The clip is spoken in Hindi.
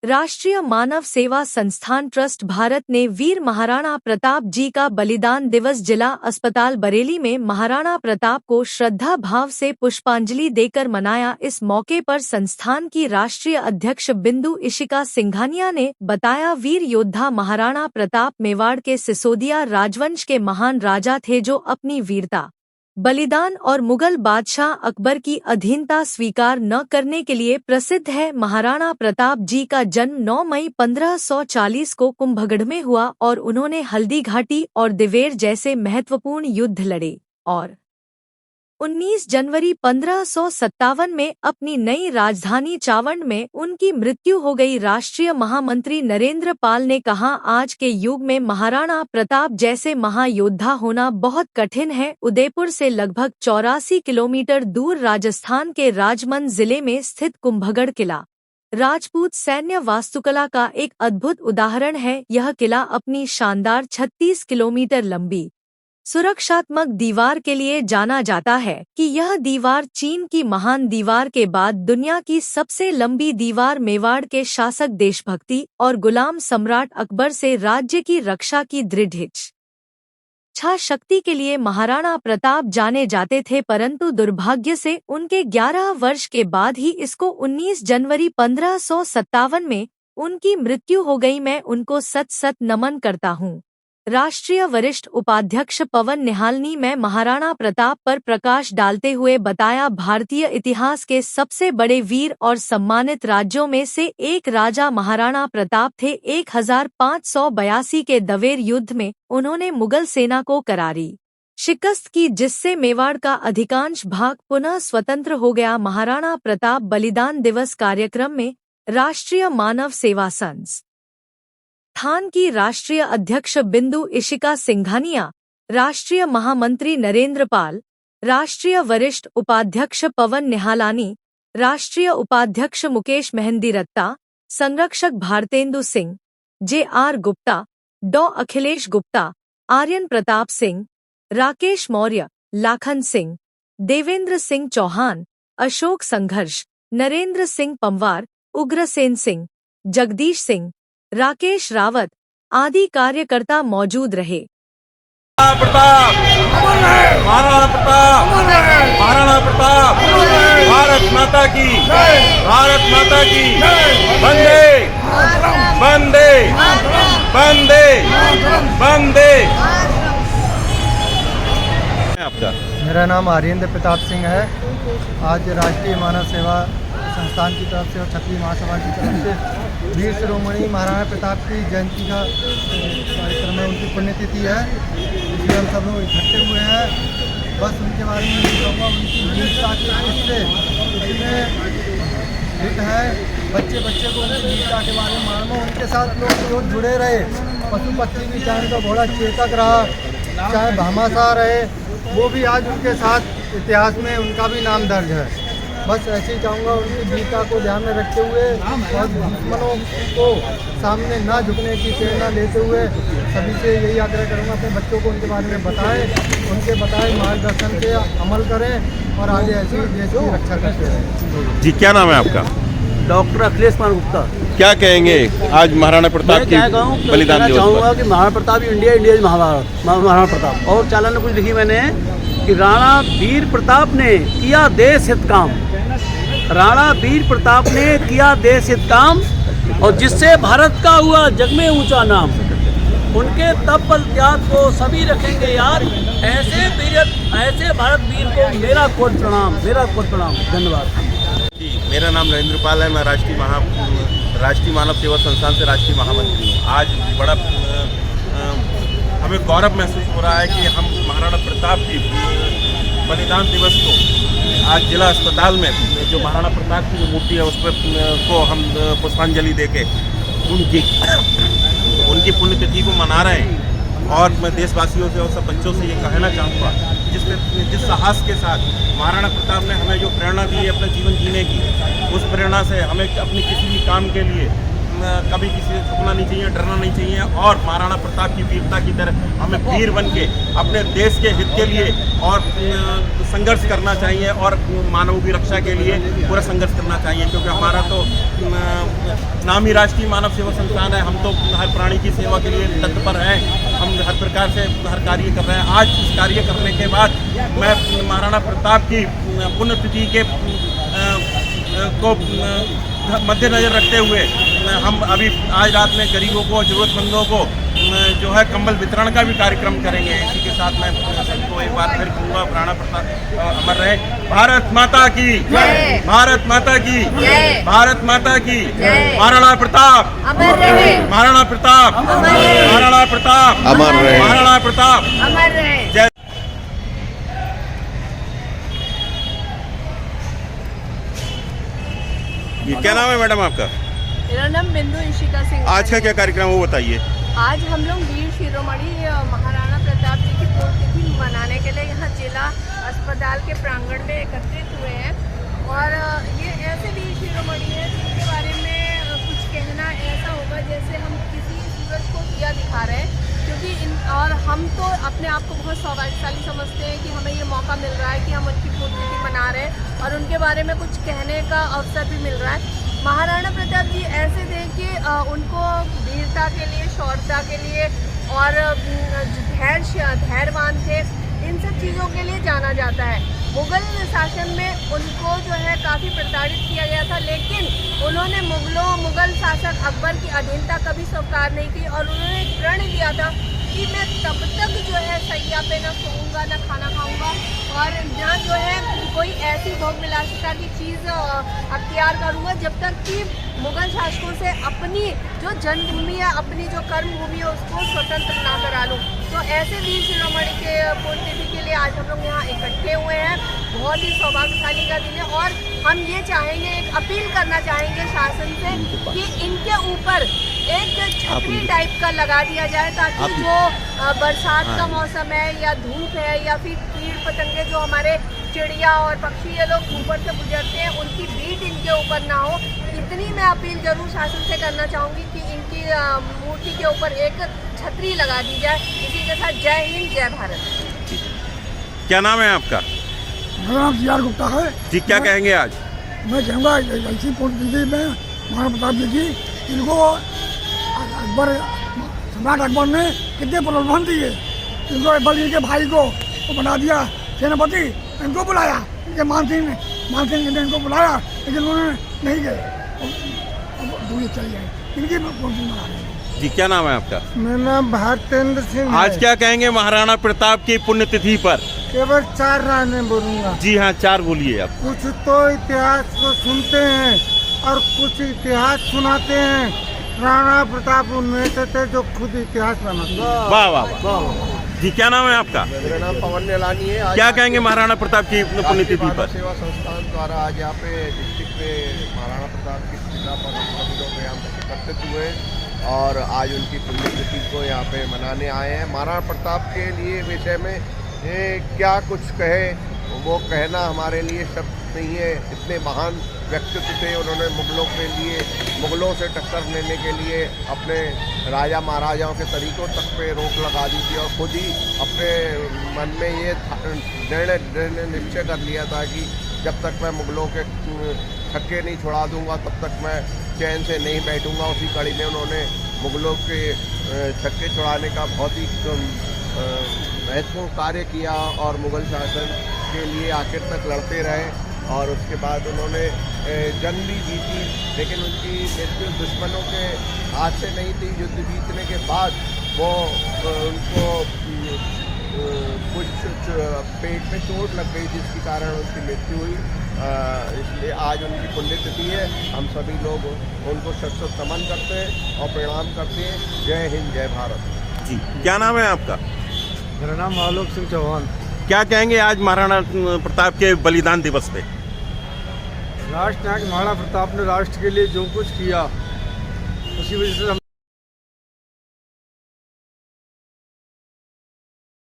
राष्ट्रीय मानव सेवा संस्थान ट्रस्ट भारत ने वीर महाराणा प्रताप जी का बलिदान दिवस जिला अस्पताल बरेली में महाराणा प्रताप को श्रद्धा भाव से पुष्पांजलि देकर मनाया। इस मौके पर संस्थान की राष्ट्रीय अध्यक्ष बिंदु इशिका सिंघानिया ने बताया, वीर योद्धा महाराणा प्रताप मेवाड़ के सिसोदिया राजवंश के महान राजा थे जो अपनी वीरता, बलिदान और मुगल बादशाह अकबर की अधीनता स्वीकार न करने के लिए प्रसिद्ध है। महाराणा प्रताप जी का जन्म 9 मई 1540 को कुंभगढ़ में हुआ और उन्होंने हल्दी घाटी और दिवेर जैसे महत्वपूर्ण युद्ध लड़े और 19 जनवरी 1557 में अपनी नई राजधानी चावंड में उनकी मृत्यु हो गई। राष्ट्रीय महामंत्री नरेंद्र पाल ने कहा, आज के युग में महाराणा प्रताप जैसे महायोद्धा होना बहुत कठिन है। उदयपुर से लगभग 84 किलोमीटर दूर राजस्थान के राजमंद जिले में स्थित कुंभगढ़ किला राजपूत सैन्य वास्तुकला का एक अद्भुत उदाहरण है। यह किला अपनी शानदार 36 किलोमीटर लंबी सुरक्षात्मक दीवार के लिए जाना जाता है कि यह दीवार चीन की महान दीवार के बाद दुनिया की सबसे लंबी दीवार मेवाड़ के शासक देशभक्ति और गुलाम सम्राट अकबर से राज्य की रक्षा की दृढ़ इच्छा शक्ति के लिए महाराणा प्रताप जाने जाते थे, परंतु दुर्भाग्य से उनके 11 वर्ष के बाद ही इसको 19 जनवरी 1557 में उनकी मृत्यु हो गई। मैं उनको सत सत नमन करता हूँ। राष्ट्रीय वरिष्ठ उपाध्यक्ष पवन निहालनी में महाराणा प्रताप पर प्रकाश डालते हुए बताया, भारतीय इतिहास के सबसे बड़े वीर और सम्मानित राज्यों में से एक राजा महाराणा प्रताप थे। 1582 के दवेर युद्ध में उन्होंने मुगल सेना को करारी शिकस्त की, जिससे मेवाड़ का अधिकांश भाग पुनः स्वतंत्र हो गया। महाराणा प्रताप बलिदान दिवस कार्यक्रम में राष्ट्रीय मानव सेवा संस्थान की राष्ट्रीय अध्यक्ष बिंदु इशिका सिंघानिया, राष्ट्रीय महामंत्री नरेंद्र पाल, राष्ट्रीय वरिष्ठ उपाध्यक्ष पवन निहालानी, राष्ट्रीय उपाध्यक्ष मुकेश मेहंदी रत्ता, संरक्षक भारतेंदु सिंह, जे.आर. गुप्ता, डॉ. अखिलेश गुप्ता, आर्यन प्रताप सिंह, राकेश मौर्य, लाखन सिंह, देवेंद्र सिंह चौहान, अशोक संघर्ष, नरेंद्र सिंह पंवार, उग्रसेन सिंह, जगदीश सिंह, राकेश रावत आदि कार्यकर्ता मौजूद रहे। प्रताप, महाराणा प्रताप, महाराणा प्रताप, भारत माता की, भारत माता की, वंदे वंदे वंदे वंदे। आपका? मेरा नाम आर्यन प्रताप सिंह है। आज राष्ट्रीय मानव सेवा संस्थान की तरफ से और क्षत्रिय महासभा की तरफ से वीर शिरोमणि महाराणा प्रताप की जयंती का कार्यक्रम है, उनकी पुण्यतिथि है, इसलिए हम सब लोग इकट्ठे हुए हैं। बस उनके बारे में कहूँगा, उनकी वीरता के किस्से इतने हित है, बच्चे बच्चे को उनकी वीरता के बारे में मालूम, उनके साथ लोग जुड़े रहे। पशु पक्षी भी, चाहे उनका घोड़ा चेतक रहा, चाहे भामाशाह रहे, वो भी आज उनके साथ इतिहास में उनका भी नाम दर्ज है। बस ऐसे ही चाहूँगा, उनकी वीरता को ध्यान में रखते हुए और दुश्मनों को सामने ना झुकने की प्रेरणा लेते हुए सभी से यही आग्रह करूँगा, अपने बच्चों को उनके बारे में बताएं, उनके बताए मार्गदर्शन पे अमल करें और आगे ऐसे देश की रक्षा करते रहें। जी, क्या नाम है आपका? डॉक्टर अखिलेश कुमार गुप्ता। क्या कहेंगे आज महाराणा प्रताप की बलिदान दिवस? चाहूँगा कि महाराणा प्रताप इंडिया महाभारत महाराणा प्रताप। और चालन में कुछ लिखी मैंने कि राणा वीर प्रताप ने किया देश हित काम, राणा वीर प्रताप ने किया देश हित काम और जिससे भारत का हुआ जग में ऊंचा नाम। उनके तप बल त्याग को सभी रखेंगे याद, ऐसे भारत वीर को मेरा कोट प्रणाम, मेरा कोट प्रणाम। धन्यवाद जी। मेरा नाम नरेंद्र पाल है, मैं राष्ट्रीय मानव सेवा संस्थान से राष्ट्रीय महामंत्री हूँ। आज बड़ा हमें गौरव महसूस हो रहा है कि हम महाराणा प्रताप की बलिदान दिवस को आज जिला अस्पताल में जो महाराणा प्रताप की जो मूर्ति है उस पर को हम पुष्पांजलि देके उनकी पुण्यतिथि को मना रहे हैं। और मैं देशवासियों से और सब बच्चों से ये कहना चाहूँगा, जिस साहस के साथ महाराणा प्रताप ने हमें जो प्रेरणा दी है अपना जीवन जीने की, उस प्रेरणा से हमें अपने किसी भी काम के लिए कभी किसी से झुकना नहीं चाहिए, डरना नहीं चाहिए और महाराणा प्रताप की वीरता की तरह हमें वीर बन के अपने देश के हित के लिए और संघर्ष करना चाहिए और मानव की रक्षा के लिए पूरा संघर्ष करना चाहिए, क्योंकि हमारा तो नाम ही राष्ट्रीय मानव सेवा संस्थान है। हम तो हर प्राणी की सेवा के लिए तत्पर हैं, हम हर प्रकार से हर कार्य कर रहे हैं। आज इस कार्य करने के बाद मैं महाराणा प्रताप की पुण्यतिथि के को मद्देनजर रखते हुए हम अभी आज रात में गरीबों को, जरूरतमंदों को जो है कंबल वितरण का भी कार्यक्रम करेंगे। इसी के साथ मैं सबको एक बार फिर कहूँगा, महाराणा प्रताप अमर रहे। भारत माता की जय, भारत माता की जय, भारत माता की जय। महाराणा प्रताप अमर रहे, महाराणा प्रताप अमर रहे, महाराणा प्रताप अमर रहे, महाराणा प्रताप अमर रहे। जय। क्या नाम है मैडम आपका? मेरा नाम बिंदु इशिका सिंह। आज का क्या कार्यक्रम है वो बताइए। आज हम लोग वीर शिरोमणि महाराणा प्रताप जी की पुण्यतिथि मनाने के लिए यहाँ जिला अस्पताल के प्रांगण में एकत्रित हुए हैं और ये ऐसे वीर शिरोमणि हैं जिनके बारे में कुछ कहना ऐसा होगा जैसे हम किसी सूरज को दिया दिखा रहे हैं, क्योंकि और हम तो अपने आप को बहुत सौभाग्यशाली समझते हैं कि हमें ये मौका मिल रहा है कि हम उनकी पुण्यतिथि मना रहे हैं और उनके बारे में कुछ कहने का अवसर भी मिल रहा है। महाराणा प्रताप जी ऐसे थे कि उनको वीरता के लिए, शौर्यता के लिए और धैर्यवान थे, इन सब चीज़ों के लिए जाना जाता है। मुग़ल शासन में उनको जो है काफ़ी प्रताड़ित किया गया था, लेकिन उन्होंने मुग़ल शासक अकबर की अधीनता कभी स्वीकार नहीं की और उन्होंने एक प्रण लिया था कि मैं तब तक जो है सैया पे न सोऊंगा, न खाना खाऊंगा और न जो है कोई ऐसी भोग विलासिता की चीज़ अख्तियार करूंगा जब तक कि मुग़ल शासकों से अपनी जो जन्मभूमि है, अपनी जो कर्मभूमि है उसको स्वतंत्र ना करा लूँ। तो ऐसे वीर शिरोमणि के पुण्यतिथि के लिए आज हम लोग यहाँ इकट्ठे हुए हैं। बहुत ही सौभाग्यशाली का दिन है और हम ये चाहेंगे, एक अपील करना चाहेंगे शासन से कि इनके ऊपर एक छतरी टाइप का लगा दिया जाए, ताकि जो बरसात का मौसम है या धूप है या फिर कीड़ पतंगे जो हमारे चिड़िया और पक्षी ये लोग ऊपर से गुजरते हैं उनकी बीट इनके ऊपर ना हो। इतनी मैं अपील जरूर शासन से करना चाहूँगी कि इनकी मूर्ति के ऊपर एक छतरी लगा दी जाए। इसी के साथ जय हिंद, जय भारत। क्या नाम है आपका? मेरा नाम CR गुप्ता है जी। क्या कहेंगे आज? मैं कहूँगा ऐसी पुण्यतिथि में महाराणा प्रताप जी की, इनको अकबर, सम्राट अकबर ने कितने प्रलोभन दिए। इनको बलि के भाई को बना दिया सेनापति, इनको बुलाया, इनके मानसिंह ने इनको बुलाया, लेकिन उन्होंने नहीं गए, दूरी चली गई। इनकी पुण्यतिथि मना रहे हैं। जी। क्या नाम है आपका? मेरा नाम भारतेंद्र सिंह। आज क्या कहेंगे महाराणा प्रताप की पुण्यतिथि पर? केवल 4 लाइनें बोलूँगा। जी हाँ, 4 बोलिए आप। कुछ तो इतिहास को सुनते हैं और कुछ इतिहास सुनाते हैं। राणा प्रताप उनमें से थे जो खुद इतिहास बनाते। वाह वाह वाह। जी। क्या नाम है आपका? मेरा नाम पवन नीलानी है। क्या कहेंगे महाराणा प्रताप की पुण्यतिथि पर? सेवा संस्थान द्वारा आज यहाँ पे डिस्ट्रिक्ट में महाराणा प्रताप की स्मृति पर सभी लोग यहाँ पे एकत्रित हुए और आज उनकी पुण्यतिथि को यहाँ पे मनाने आए हैं। महाराणा प्रताप के लिए विषय में क्या कुछ कहे, वो कहना हमारे लिए शब्द नहीं है। इतने महान व्यक्तित्व थे। उन्होंने मुग़लों से टक्कर लेने के लिए अपने राजा महाराजाओं के तरीक़ों तक पे रोक लगा दी थी और खुद ही अपने मन में ये निश्चय कर लिया था कि जब तक मैं मुग़लों के छक्के नहीं छुड़ा दूंगा तब तक मैं चैन से नहीं बैठूंगा। उसी कड़ी में उन्होंने मुग़लों के छक्के छुड़ाने का बहुत ही महत्वपूर्ण कार्य किया और मुग़ल शासन के लिए आखिर तक लड़ते रहे और उसके बाद उन्होंने जंग भी जीती, लेकिन उनकी मृत्यु दुश्मनों के हाथ से नहीं थी। युद्ध जीतने के बाद वो उनको कुछ पेट में चोट लग गई जिसके कारण उनकी मृत्यु हुई। इसलिए आज उनकी पुण्यतिथि है। हम सभी लोग उनको शत नमन करते हैं और प्रणाम करते हैं। जय हिंद, जय भारत। जी। क्या नाम है आपका? मेरा नाम आलोक सिंह चौहान। क्या कहेंगे आज महाराणा प्रताप के बलिदान दिवस पे? राष्ट्र नायक महाराणा प्रताप ने राष्ट्र के लिए जो कुछ किया उसी वजह से हम